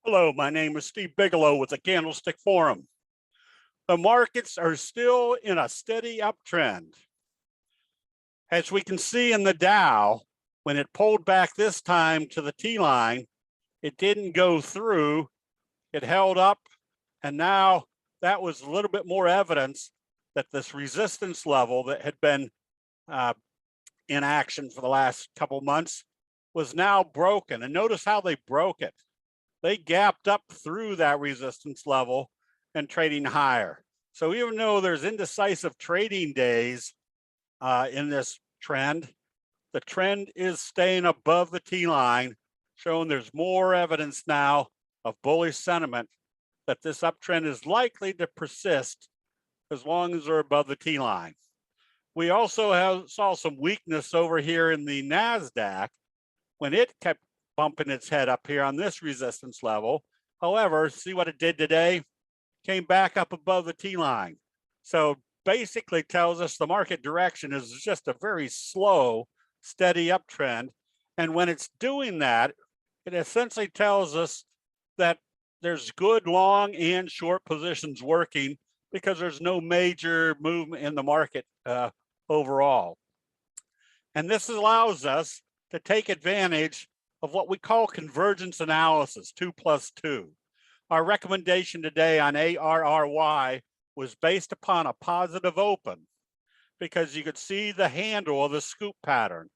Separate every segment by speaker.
Speaker 1: Hello, my name is Steve Bigelow with the Candlestick Forum. The markets are still in a steady uptrend. As we can see in the Dow, when it pulled back this time to the T-line, it didn't go through, it held up, and now that was a little bit more evidence that this resistance level that had been in action for the last couple months was now broken. And notice how they broke it. They gapped up through that resistance level and trading higher. So even though there's indecisive trading days in this trend, the trend is staying above the T-line, showing there's more evidence now of bullish sentiment that this uptrend is likely to persist as long as they're above the T-line. We also saw some weakness over here in the NASDAQ when it kept bumping its head up here on this resistance level. However, see what it did today? Came back up above the T-line. So basically tells us the market direction is just a very slow, steady uptrend. And when it's doing that, it essentially tells us that there's good long and short positions working because there's no major movement in the market overall. And this allows us to take advantage of what we call convergence analysis, 2 plus 2. Our recommendation today on ARRY was based upon a positive open because you could see the handle of the scoop pattern.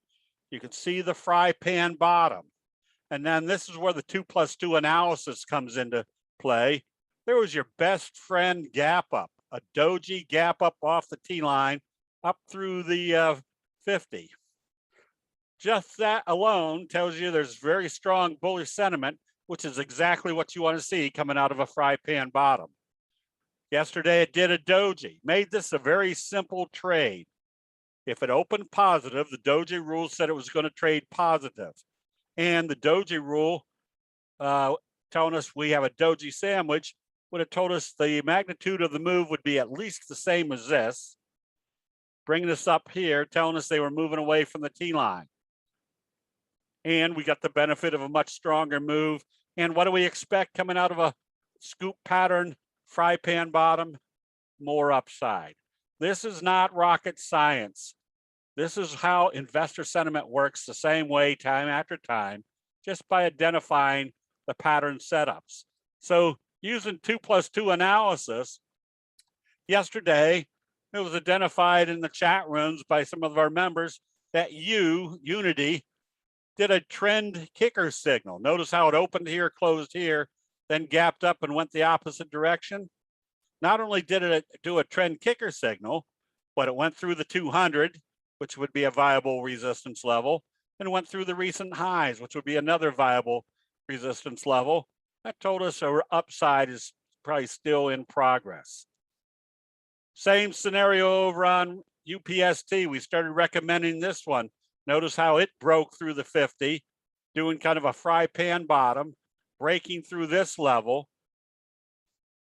Speaker 1: You could see the fry pan bottom. And then this is where the 2 plus 2 analysis comes into play. There was your best friend gap up, a doji gap up off the T-line up through the 50. Just that alone tells you there's very strong bullish sentiment, which is exactly what you want to see coming out of a fry pan bottom. Yesterday, it did a doji, made this a very simple trade. If it opened positive, the doji rule said it was going to trade positive. And the doji rule telling us we have a doji sandwich would have told us the magnitude of the move would be at least the same as this, bringing us up here, telling us they were moving away from the T-line. And we got the benefit of a much stronger move. And what do we expect coming out of a scoop pattern, fry pan bottom? More upside. This is not rocket science. This is how investor sentiment works the same way time after time, just by identifying the pattern setups. So using 2 plus 2 analysis, yesterday, it was identified in the chat rooms by some of our members that Unity, did a trend kicker signal. Notice how it opened here, closed here, then gapped up and went the opposite direction. Not only did it do a trend kicker signal, but it went through the 200, which would be a viable resistance level, and went through the recent highs, which would be another viable resistance level. That told us our upside is probably still in progress. Same scenario over on UPST. We started recommending this one. Notice how it broke through the 50, doing kind of a fry pan bottom, breaking through this level,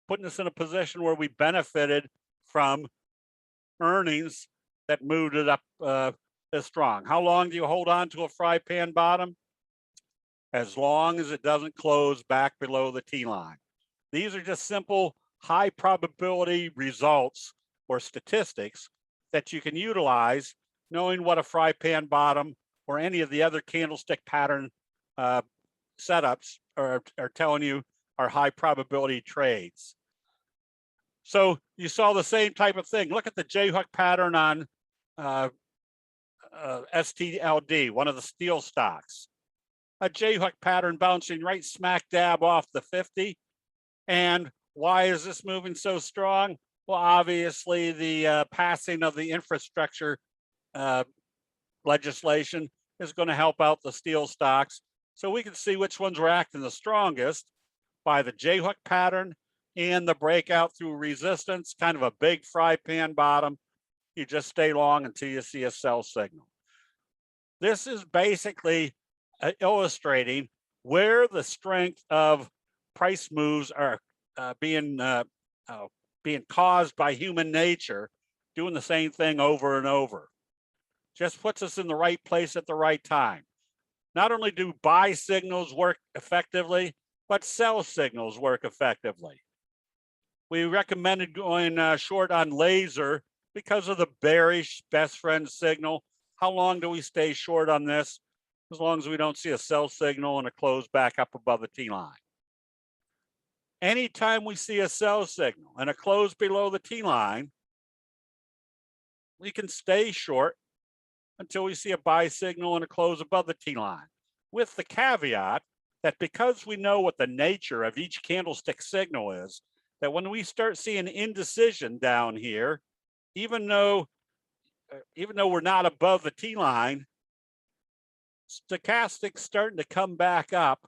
Speaker 1: putting us in a position where we benefited from earnings that moved it up this strong. How long do you hold on to a fry pan bottom? As long as it doesn't close back below the T-line. These are just simple high probability results or statistics that you can utilize knowing what a fry pan bottom or any of the other candlestick pattern setups are telling you are high probability trades. So you saw the same type of thing. Look at the J-hook pattern on STLD, one of the steel stocks. A J-hook pattern bouncing right smack dab off the 50. And why is this moving so strong? Well, obviously the passing of the infrastructure legislation is going to help out the steel stocks. So we can see which ones were acting the strongest by the J-hook pattern and the breakout through resistance, kind of a big fry pan bottom. You just stay long until you see a sell signal. This is basically illustrating where the strength of price moves are being caused by human nature, doing the same thing over and over. Just puts us in the right place at the right time. Not only do buy signals work effectively, But sell signals work effectively. We recommended going short on laser because of the bearish best friend signal. How long do we stay short on this? As long as we don't see a sell signal and a close back up above the T line. Anytime we see a sell signal and a close below the T line, we can stay short until we see a buy signal and a close above the T line, with the caveat that because we know what the nature of each candlestick signal is, that when we start seeing indecision down here, even though we're not above the T line, stochastics starting to come back up.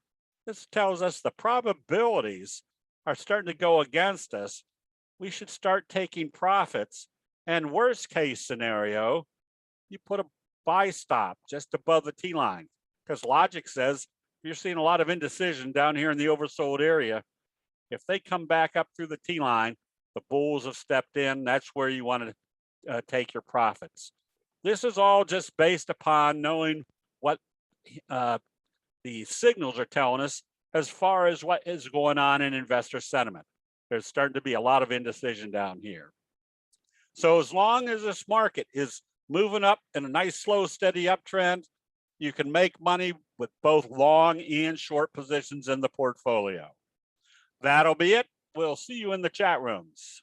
Speaker 1: This tells us the probabilities are starting to go against us. We should start taking profits. And worst case scenario, you put a buy stop just above the T line, because logic says you're seeing a lot of indecision down here in the oversold area. If they come back up through the T line, the bulls have stepped in. That's where you want to take your profits. This is all just based upon knowing what the signals are telling us as far as what is going on in investor sentiment. There's starting to be a lot of indecision down here. So as long as this market is moving up in a nice, slow, steady uptrend, you can make money with both long and short positions in the portfolio. That'll be it. We'll see you in the chat rooms.